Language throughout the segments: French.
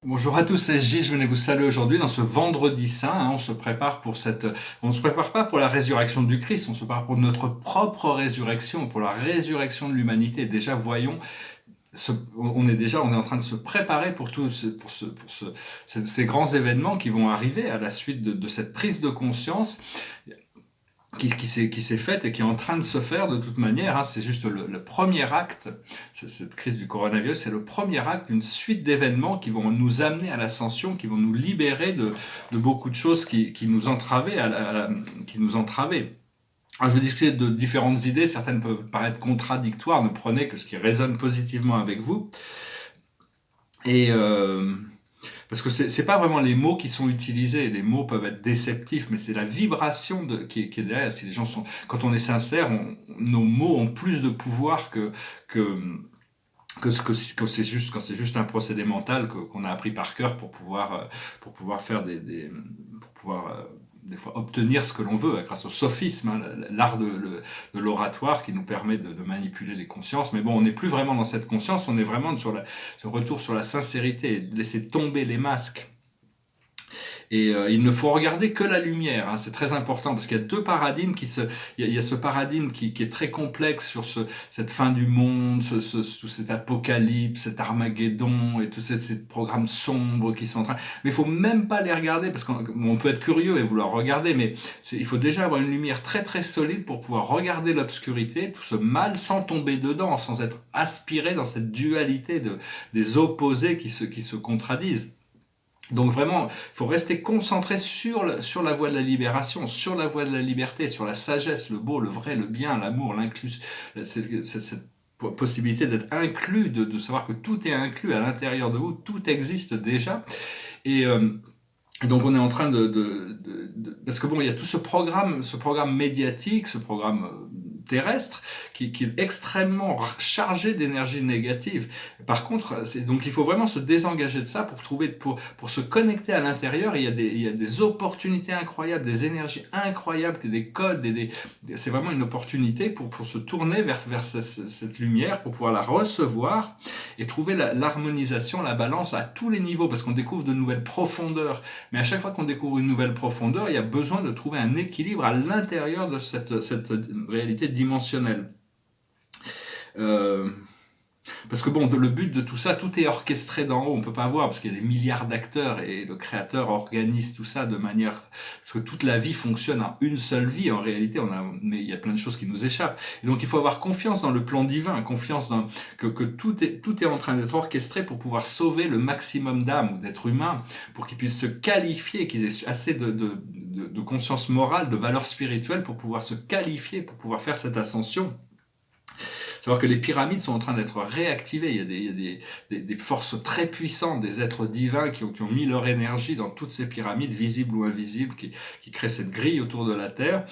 Bonjour à tous, c'est Gilles, je venais vous saluer aujourd'hui dans ce vendredi saint. On se prépare on ne se prépare pas pour la résurrection du Christ, on se prépare pour notre propre résurrection, pour la résurrection de l'humanité. Déjà, voyons, on est en train de se préparer pour ces grands événements qui vont arriver à la suite de cette prise de conscience qui s'est faite et qui est en train de se faire de toute manière. C'est juste le premier acte. Cette crise du coronavirus, c'est le premier acte d'une suite d'événements qui vont nous amener à l'ascension, qui vont nous libérer de beaucoup de choses qui nous entravaient. Qui nous entravaient. Alors, je vais discuter de différentes idées, certaines peuvent paraître contradictoires, ne prenez que ce qui résonne positivement avec vous. Et parce que c'est pas vraiment les mots qui sont utilisés, les mots peuvent être déceptifs, mais c'est la vibration qui est derrière. Si les gens sont, quand on est sincère, nos mots ont plus de pouvoir que quand c'est juste un procédé mental qu'on a appris par cœur pour pouvoir faire pour pouvoir des fois obtenir ce que l'on veut grâce au sophisme, l'art de l'oratoire qui nous permet de manipuler les consciences. Mais bon, on n'est plus vraiment dans cette conscience, on est vraiment sur ce retour sur la sincérité, laisser tomber les masques. Et il ne faut regarder que la lumière, c'est très important, parce qu'il y a deux paradigmes il y a ce paradigme qui est très complexe sur cette fin du monde, tout cet apocalypse, cet Armageddon, et tous ces programmes sombres qui sont en train... Mais il faut même pas les regarder, parce qu'on peut être curieux et vouloir regarder, mais il faut déjà avoir une lumière très très solide pour pouvoir regarder l'obscurité, tout ce mal, sans tomber dedans, sans être aspiré dans cette dualité des opposés qui se contradisent. Donc vraiment, il faut rester concentré sur la voie de la libération, sur la voie de la liberté, sur la sagesse, le beau, le vrai, le bien, l'amour, l'inclus, cette possibilité d'être inclus, de savoir que tout est inclus à l'intérieur de vous, tout existe déjà. Et donc on est en train parce que bon, il y a tout ce programme médiatique, ce programme terrestre, qui est extrêmement chargé d'énergie négative. Par contre, donc il faut vraiment se désengager de ça pour se connecter à l'intérieur. Il y a des opportunités incroyables, des énergies incroyables, des codes, c'est vraiment une opportunité pour se tourner vers cette lumière, pour pouvoir la recevoir et trouver l'harmonisation, la balance à tous les niveaux, parce qu'on découvre de nouvelles profondeurs. Mais à chaque fois qu'on découvre une nouvelle profondeur, il y a besoin de trouver un équilibre à l'intérieur de cette réalité dimensionnelle. Parce que bon, le but de tout ça, tout est orchestré d'en haut, on ne peut pas voir, parce qu'il y a des milliards d'acteurs, et le créateur organise tout ça de manière... Parce que toute la vie fonctionne en une seule vie, en réalité, mais il y a plein de choses qui nous échappent. Et donc il faut avoir confiance dans le plan divin, confiance que tout est en train d'être orchestré pour pouvoir sauver le maximum d'âmes ou d'êtres humains, pour qu'ils puissent se qualifier, qu'ils aient assez de conscience morale, de valeur spirituelle, pour pouvoir se qualifier, pour pouvoir faire cette ascension. Savoir que les pyramides sont en train d'être réactivées. Il y a des forces très puissantes, des êtres divins qui ont mis leur énergie dans toutes ces pyramides, visibles ou invisibles, qui créent cette grille autour de la Terre.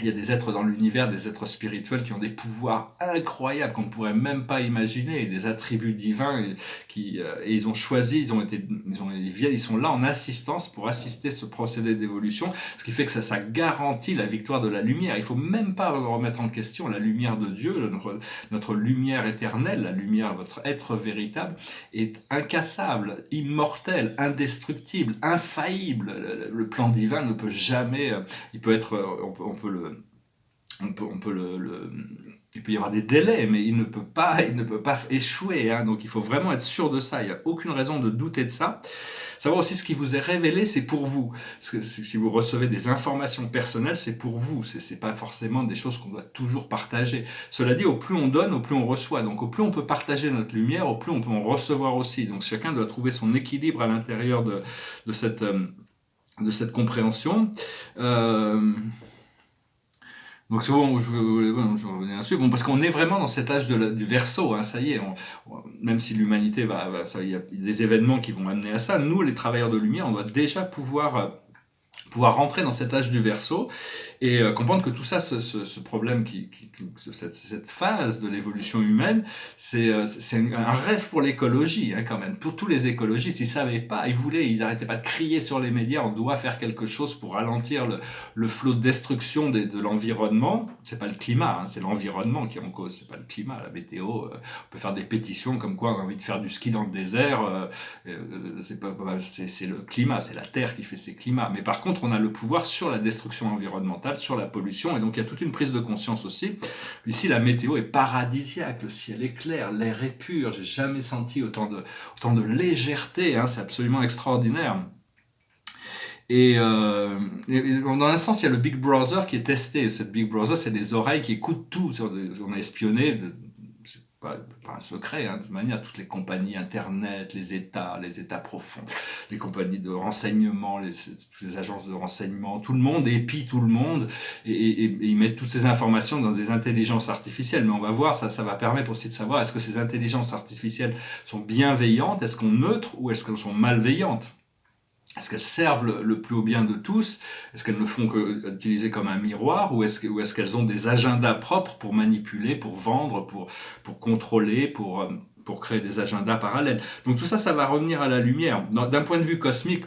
Il y a des êtres dans l'univers, des êtres spirituels qui ont des pouvoirs incroyables qu'on ne pourrait même pas imaginer, et des attributs divins, et ils ont choisi, ils sont là en assistance pour assister ce procédé d'évolution, ce qui fait que ça garantit la victoire de la lumière. Il ne faut même pas remettre en question la lumière de Dieu, notre lumière éternelle, la lumière, votre être véritable, est incassable, immortel, indestructible, infaillible. Le plan divin ne peut jamais, il peut être, il peut y avoir des délais, mais il ne peut pas échouer. Donc il faut vraiment être sûr de ça. Il n'y a aucune raison de douter de ça. Savoir aussi ce qui vous est révélé, c'est pour vous. Parce que si vous recevez des informations personnelles, c'est pour vous. C'est pas forcément des choses qu'on doit toujours partager. Cela dit, au plus on donne, au plus on reçoit. Donc au plus on peut partager notre lumière, au plus on peut en recevoir aussi. Donc chacun doit trouver son équilibre à l'intérieur de cette compréhension. Donc c'est bon, je reviens là-dessus. Bon, parce qu'on est vraiment dans cet âge du Verseau, ça y est. Même si l'humanité il y a des événements qui vont amener à ça. Nous, les travailleurs de lumière, on doit déjà pouvoir pouvoir rentrer dans cet âge du Verseau et comprendre que tout ça, ce problème, cette phase de l'évolution humaine, c'est un rêve pour l'écologie, hein, quand même. Pour tous les écologistes, ils savaient pas, ils n'arrêtaient pas de crier sur les médias, on doit faire quelque chose pour ralentir le flot de destruction de l'environnement. C'est pas le climat, hein, c'est l'environnement qui est en cause, c'est pas le climat, la météo. On peut faire des pétitions comme quoi on a envie de faire du ski dans le désert, c'est le climat, c'est la Terre qui fait ces climats. Mais par contre, on a le pouvoir sur la destruction environnementale, sur la pollution, et donc il y a toute une prise de conscience aussi. Ici, la météo est paradisiaque, le ciel est clair, l'air est pur, j'ai jamais senti autant de légèreté, hein, c'est absolument extraordinaire. Et dans un sens, il y a le Big Brother qui est testé. Ce Big Brother, c'est des oreilles qui écoutent tout. On a espionné, c'est pas un secret, hein, de toute manière, toutes les compagnies Internet, les États profonds, les compagnies de renseignement, les agences de renseignement, tout le monde épie tout le monde et ils mettent toutes ces informations dans des intelligences artificielles. Mais on va voir, ça va permettre aussi de savoir est-ce que ces intelligences artificielles sont bienveillantes, est-ce qu'elles sont neutres ou est-ce qu'elles sont malveillantes? Est-ce qu'elles servent le plus haut bien de tous? Est-ce qu'elles ne font que utiliser comme un miroir? Ou est-ce qu'elles ont des agendas propres pour manipuler, pour vendre, pour contrôler, pour créer des agendas parallèles? Donc tout ça, ça va revenir à la lumière. D'un point de vue cosmique,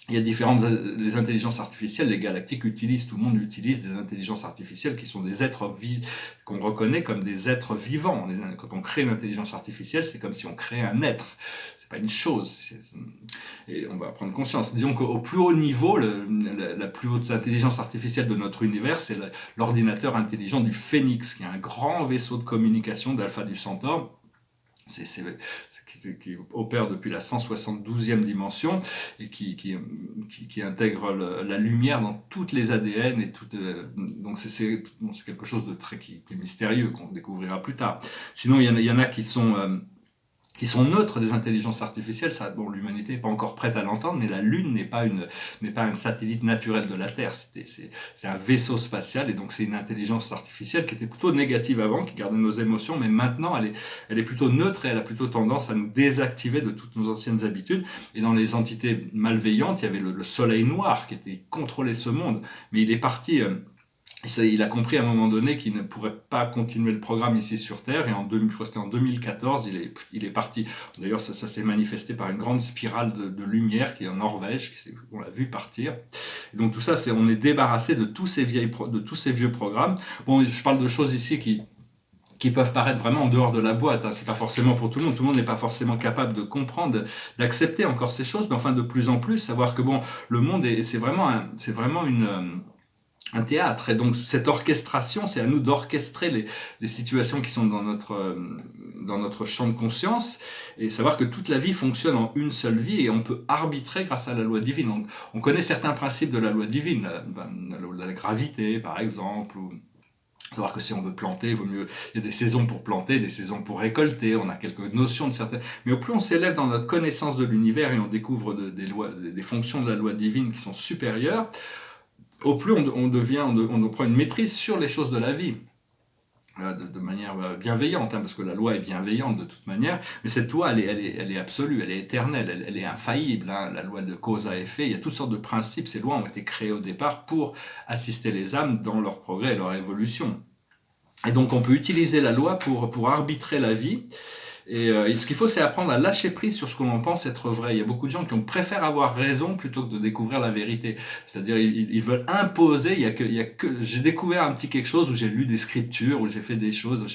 il y a les intelligences artificielles, les galactiques utilisent, tout le monde utilise des intelligences artificielles qui sont des êtres qu'on reconnaît comme des êtres vivants. Quand on crée une intelligence artificielle, c'est comme si on créait un être. C'est pas une chose. Et on va prendre conscience. Disons qu'au plus haut niveau, la plus haute intelligence artificielle de notre univers, c'est l'ordinateur intelligent du Phénix, qui est un grand vaisseau de communication d'Alpha du Centaure. Qui opère depuis la 172e dimension et qui intègre la lumière dans toutes les ADN et donc c'est quelque chose de qui est mystérieux qu'on découvrira plus tard. Sinon il y en a qui sont neutres des intelligences artificielles. Ça, bon, l'humanité n'est pas encore prête à l'entendre, mais la Lune n'est pas un satellite naturel de la Terre. C'est un vaisseau spatial, et donc c'est une intelligence artificielle qui était plutôt négative avant, qui gardait nos émotions, mais maintenant elle est plutôt neutre et elle a plutôt tendance à nous désactiver de toutes nos anciennes habitudes. Et dans les entités malveillantes, il y avait le soleil noir qui contrôlait ce monde, mais il est parti. Il a compris à un moment donné qu'il ne pourrait pas continuer le programme ici sur Terre, et je crois que c'était en 2014, il est parti. D'ailleurs, ça s'est manifesté par une grande spirale de lumière qui est en Norvège, on l'a vu partir. Et donc tout ça, on est débarrassé de tous ces vieux programmes. Bon, je parle de choses ici qui peuvent paraître vraiment en dehors de la boîte, hein. C'est pas forcément pour tout le monde n'est pas forcément capable de comprendre, d'accepter encore ces choses, mais enfin de plus en plus, savoir que bon, le monde c'est vraiment un théâtre, et donc cette orchestration, c'est à nous d'orchestrer les situations qui sont dans notre champ de conscience, et savoir que toute la vie fonctionne en une seule vie, et on peut arbitrer grâce à la loi divine. Donc, on connaît certains principes de la loi divine, la gravité par exemple, ou savoir que si on veut planter, il y a des saisons pour planter, des saisons pour récolter, on a quelques notions de certaines... Mais au plus on s'élève dans notre connaissance de l'univers et on découvre des fonctions de la loi divine qui sont supérieures, au plus on prend une maîtrise sur les choses de la vie, de manière bienveillante, hein, parce que la loi est bienveillante de toute manière, mais cette loi, elle est absolue, elle est éternelle, elle est infaillible, hein, la loi de cause à effet. Il y a toutes sortes de principes, ces lois ont été créées au départ pour assister les âmes dans leur progrès et leur évolution. Et donc on peut utiliser la loi pour arbitrer la vie. Et ce qu'il faut, c'est apprendre à lâcher prise sur ce que l'on pense être vrai. Il y a beaucoup de gens qui préfèrent avoir raison plutôt que de découvrir la vérité. C'est-à-dire, ils veulent imposer. Il y a que, j'ai découvert un petit quelque chose où j'ai lu des scriptures, où j'ai fait des choses,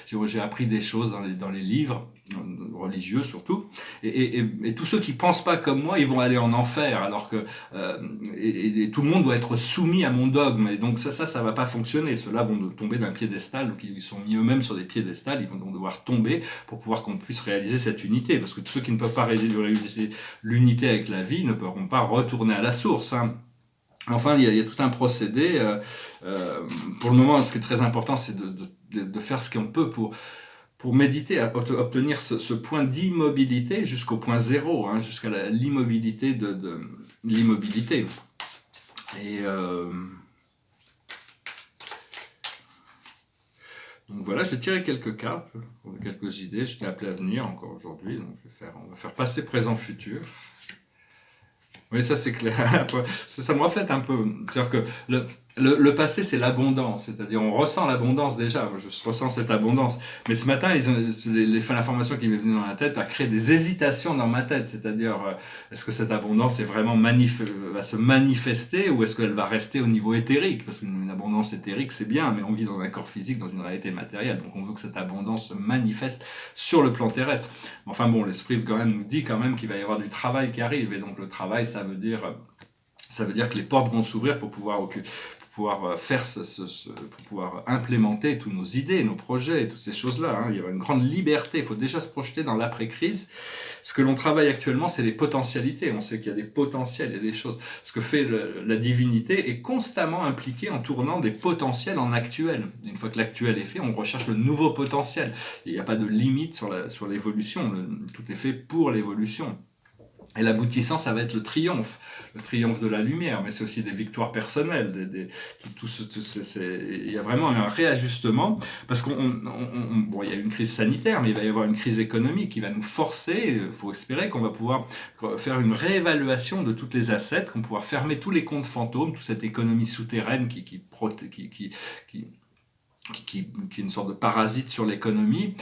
j'ai appris des choses dans les livres religieux surtout. Et tous ceux qui pensent pas comme moi, ils vont aller en enfer. Alors que et tout le monde doit être soumis à mon dogme. Et donc ça va pas fonctionner. Ceux-là vont tomber d'un piédestal, ou qui sont mis eux-mêmes sur des piédestals. Ils vont devoir tomber pour pouvoir qu'on puisse réaliser cette unité, parce que ceux qui ne peuvent pas réaliser l'unité avec la vie ne pourront pas retourner à la source, hein. Enfin, il y a tout un procédé. Pour le moment, ce qui est très important, c'est de faire ce qu'on peut pour méditer, à obtenir ce point d'immobilité jusqu'au point zéro, hein, jusqu'à l'immobilité de l'immobilité. Et donc voilà, j'ai tiré quelques cartes, quelques idées, j'étais appelé à venir encore aujourd'hui, donc on va faire passé, présent, futur. Oui, ça c'est clair. Ça me reflète un peu. C'est-à-dire que le passé, c'est l'abondance. C'est-à-dire, on ressent l'abondance déjà. Moi, je ressens cette abondance. Mais ce matin, l'information qui m'est venue dans la tête a créé des hésitations dans ma tête. C'est-à-dire, est-ce que cette abondance est vraiment va se manifester ou est-ce qu'elle va rester au niveau éthérique? Parce qu'une abondance éthérique, c'est bien, mais on vit dans un corps physique, dans une réalité matérielle. Donc, on veut que cette abondance se manifeste sur le plan terrestre. Enfin bon, l'esprit quand même nous dit quand même qu'il va y avoir du travail qui arrive. Et donc, le travail, ça veut dire que les portes vont s'ouvrir pour pouvoir faire pour pouvoir implémenter toutes nos idées, nos projets, et toutes ces choses-là. Hein. Il y aura une grande liberté. Il faut déjà se projeter dans l'après-crise. Ce que l'on travaille actuellement, c'est les potentialités. On sait qu'il y a des potentiels, il y a des choses. Ce que fait la divinité est constamment impliquée en tournant des potentiels en actuel. Une fois que l'actuel est fait, on recherche le nouveau potentiel. Il n'y a pas de limite sur l'évolution. Tout est fait pour l'évolution. Et l'aboutissant, ça va être le triomphe de la lumière, mais c'est aussi des victoires personnelles. Il y a vraiment un réajustement, parce bon, il y a une crise sanitaire, mais il va y avoir une crise économique qui va nous forcer, il faut espérer qu'on va pouvoir faire une réévaluation de toutes les assets, qu'on va pouvoir fermer tous les comptes fantômes, toute cette économie souterraine qui est une sorte de parasite sur l'économie,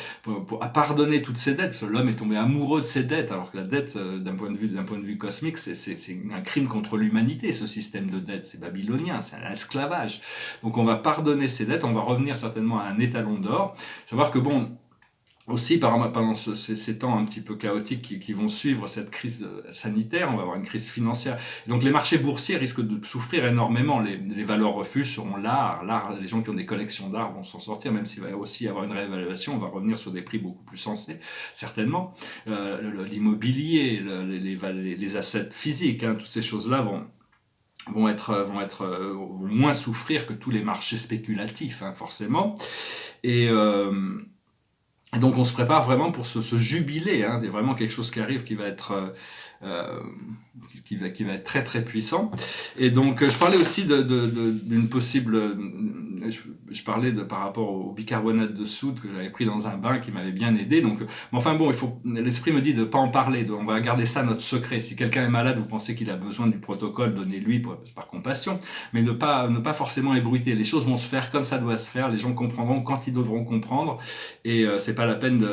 à pardonner toutes ces dettes, parce que l'homme est tombé amoureux de ses dettes, alors que la dette, d'un point de vue cosmique, c'est un crime contre l'humanité, ce système de dette, c'est babylonien, c'est un esclavage. Donc on va pardonner ces dettes, on va revenir certainement à un étalon d'or, savoir que bon, aussi, pendant ces temps un petit peu chaotiques qui vont suivre cette crise sanitaire, on va avoir une crise financière. Donc les marchés boursiers risquent de souffrir énormément. Les valeurs refuges seront l'art, les gens qui ont des collections d'art vont s'en sortir, même s'il va aussi y avoir une réévaluation, on va revenir sur des prix beaucoup plus sensés, certainement. L'immobilier, les assets physiques, hein, toutes ces choses-là vont moins souffrir que tous les marchés spéculatifs, hein, forcément. Et donc on se prépare vraiment pour ce jubilé, hein. C'est vraiment quelque chose qui arrive qui va être qui va être très très puissant. Et donc je parlais aussi d'une possible, je parlais par rapport au bicarbonate de soude que j'avais pris dans un bain qui m'avait bien aidé. Donc, mais enfin bon, l'esprit me dit de ne pas en parler, on va garder ça notre secret. Si quelqu'un est malade, vous pensez qu'il a besoin du protocole, donnez-lui par compassion, mais ne pas forcément ébruiter. Les choses vont se faire comme ça doit se faire. Les gens comprendront quand ils devront comprendre. Et c'est pas la peine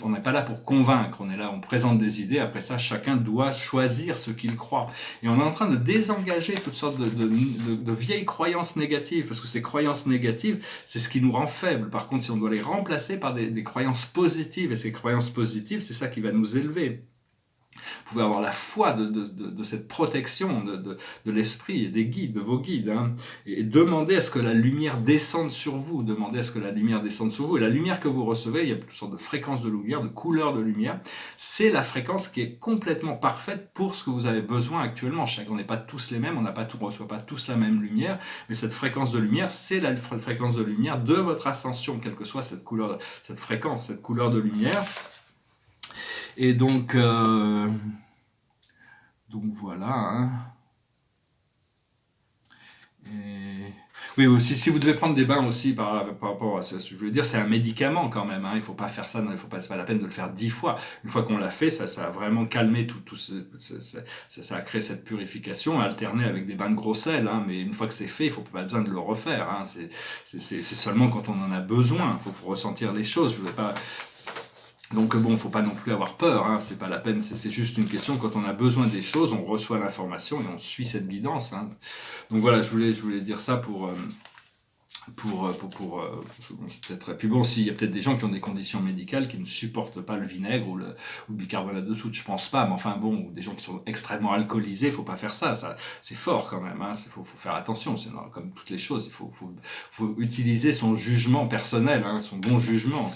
on n'est pas là pour convaincre. On est là, on présente des idées. Après ça, chacun doit choisir ce qu'il croit. Et on est en train de désengager toutes sortes de vieilles croyances négatives, parce que ces croyances négatives, c'est ce qui nous rend faibles. Par contre, si on doit les remplacer par des croyances positives, et ces croyances positives, c'est ça qui va nous élever. Vous pouvez avoir la foi de cette protection de l'esprit et des guides, de vos guides, hein, et demander à ce que la lumière descende sur vous, demandez à ce que la lumière descende sur vous. Et la lumière que vous recevez, il y a toutes sortes de fréquences de lumière, de couleurs de lumière, c'est la fréquence qui est complètement parfaite pour ce que vous avez besoin actuellement. On n'est pas tous les mêmes, on ne reçoit pas tous la même lumière, mais cette fréquence de lumière, c'est la fréquence de lumière de votre ascension, quelle que soit cette fréquence, cette couleur de lumière. Et donc voilà. Hein. Et... Oui, aussi, si vous devez prendre des bains aussi par rapport à ça, je veux dire, c'est un médicament quand même. Hein. Il ne faut pas faire ça, c'est pas la peine de le faire 10 fois. Une fois qu'on l'a fait, ça a vraiment calmé ça a créé cette purification, alterné avec des bains de gros sel. Hein. Mais une fois que c'est fait, il ne faut pas besoin de le refaire. Hein. C'est seulement quand on en a besoin. Il faut ressentir les choses. Je ne voulais pas. Donc bon, faut pas non plus avoir peur, hein, c'est pas la peine, c'est juste une question, quand on a besoin des choses, on reçoit l'information et on suit cette guidance. Hein. Donc voilà, je voulais dire ça pour peut-être. Puis bon, s'il y a peut-être des gens qui ont des conditions médicales qui ne supportent pas le vinaigre ou le bicarbonate de soude, je pense pas, mais enfin bon, ou des gens qui sont extrêmement alcoolisés, faut pas faire ça c'est fort quand même, hein, faut faire attention, c'est comme toutes les choses, il faut utiliser son jugement personnel, hein, son bon jugement,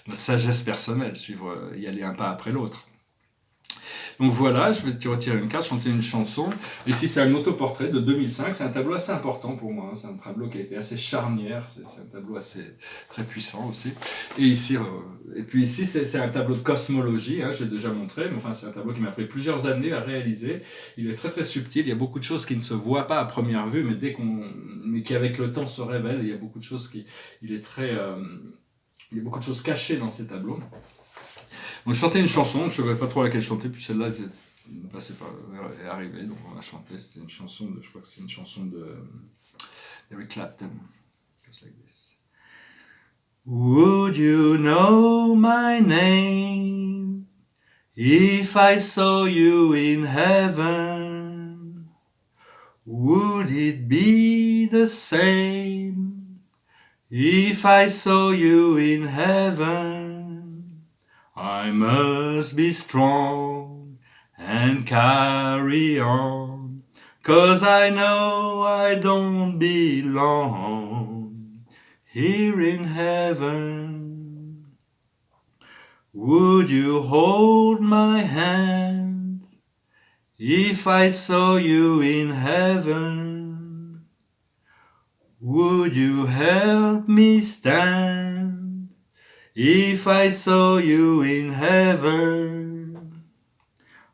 notre sagesse personnelle, y aller un pas après l'autre. Donc voilà, je vais te retirer une carte, chanter une chanson. Ici, c'est un autoportrait de 2005. C'est un tableau assez important pour moi. Hein. C'est un tableau qui a été assez charnière. C'est un tableau très puissant aussi. Et puis ici, c'est un tableau de cosmologie. Hein, je l'ai déjà montré. Mais enfin, c'est un tableau qui m'a pris plusieurs années à réaliser. Il est très très subtil. Il y a beaucoup de choses qui ne se voient pas à première vue, mais qui avec le temps se révèlent. Il y a beaucoup de choses il y a beaucoup de choses cachées dans ces tableaux. Donc je chantais une chanson, je ne savais pas trop laquelle chanter, puis celle-là, Là, c'est pas est arrivé, donc on va chanter. C'était une chanson de, je crois que c'est une chanson de Eric Clapton. Just like this. Would you know my name if I saw you in heaven? Would it be the same if I saw you in heaven? I must be strong and carry on, 'cause I know I don't belong here in heaven. Would you hold my hand if I saw you in heaven? Would you help me stand if I saw you in heaven?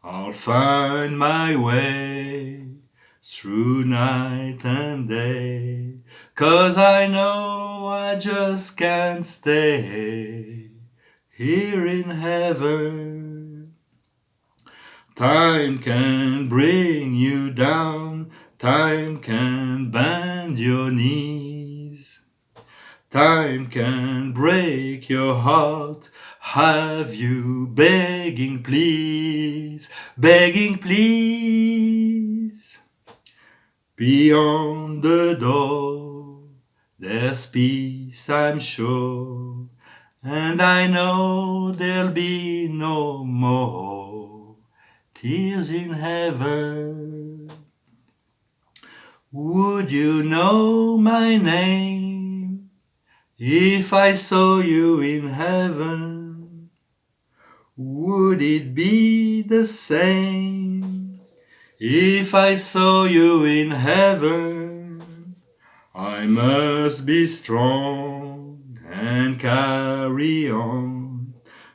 I'll find my way through night and day, 'cause I know I just can't stay here in heaven. Time can bring you down, time can bend your knees, time can break your heart, have you begging please, begging please. Beyond the door, there's peace, I'm sure, and I know there'll be no more tears in heaven. Would you know my name if I saw you in heaven? Would it be the same if I saw you in heaven? I must be strong and carry on,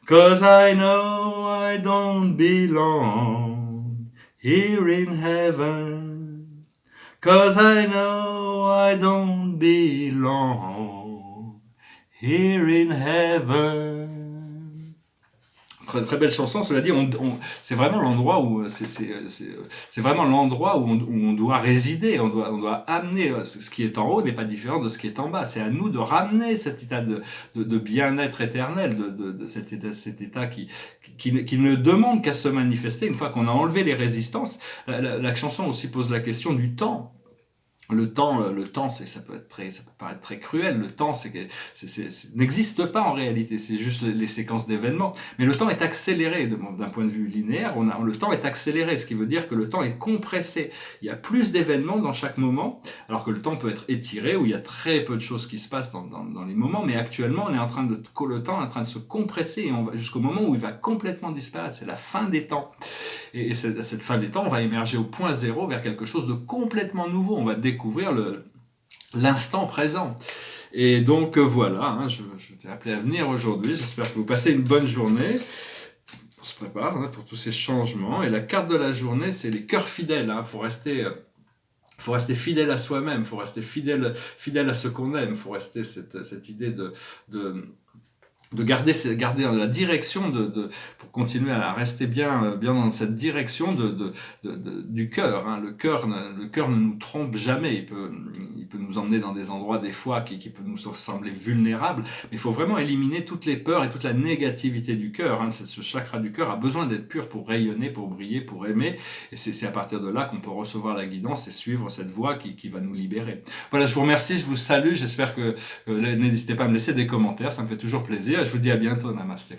'cause I know I don't belong here in heaven. 'Cause I know I don't belong here in heaven. Très, très belle chanson, cela dit, c'est vraiment l'endroit où c'est vraiment l'endroit où on doit résider, on doit amener ce qui est en haut n'est pas différent de ce qui est en bas. C'est à nous de ramener cet état de bien-être éternel, de cet état qui ne demande qu'à se manifester une fois qu'on a enlevé les résistances. La chanson aussi pose la question du temps. Le temps, ça peut paraître très cruel. Le temps, n'existe pas en réalité. C'est juste les séquences d'événements. Mais le temps est accéléré d'un point de vue linéaire. Le temps est accéléré, ce qui veut dire que le temps est compressé. Il y a plus d'événements dans chaque moment, alors que le temps peut être étiré, où il y a très peu de choses qui se passent dans les moments. Mais actuellement, le temps est en train de se compresser et on va jusqu'au moment où il va complètement disparaître. C'est la fin des temps. Et cette fin des temps, on va émerger au point zéro vers quelque chose de complètement nouveau. On va découvrir l'instant présent. Et donc voilà, je t'ai appelé à venir aujourd'hui. J'espère que vous passez une bonne journée. On se prépare pour tous ces changements. Et la carte de la journée, c'est les cœurs fidèles. Faut rester fidèle à soi-même. Il faut rester fidèle à ce qu'on aime. Il faut rester cette idée de garder la direction pour continuer à rester bien dans cette direction du cœur. Le cœur ne nous trompe jamais. Il peut nous emmener dans des endroits des fois qui peut nous sembler vulnérables, mais il faut vraiment éliminer toutes les peurs et toute la négativie du cœur. Ce chakra du cœur a besoin d'être pur pour rayonner, pour briller, pour aimer, et c'est à partir de là qu'on peut recevoir la guidance et suivre cette voie qui va nous libérer. Voilà, je vous remercie, je vous salue, j'espère que n'hésitez pas à me laisser des commentaires, ça me fait toujours plaisir. Je vous dis à bientôt, namasté.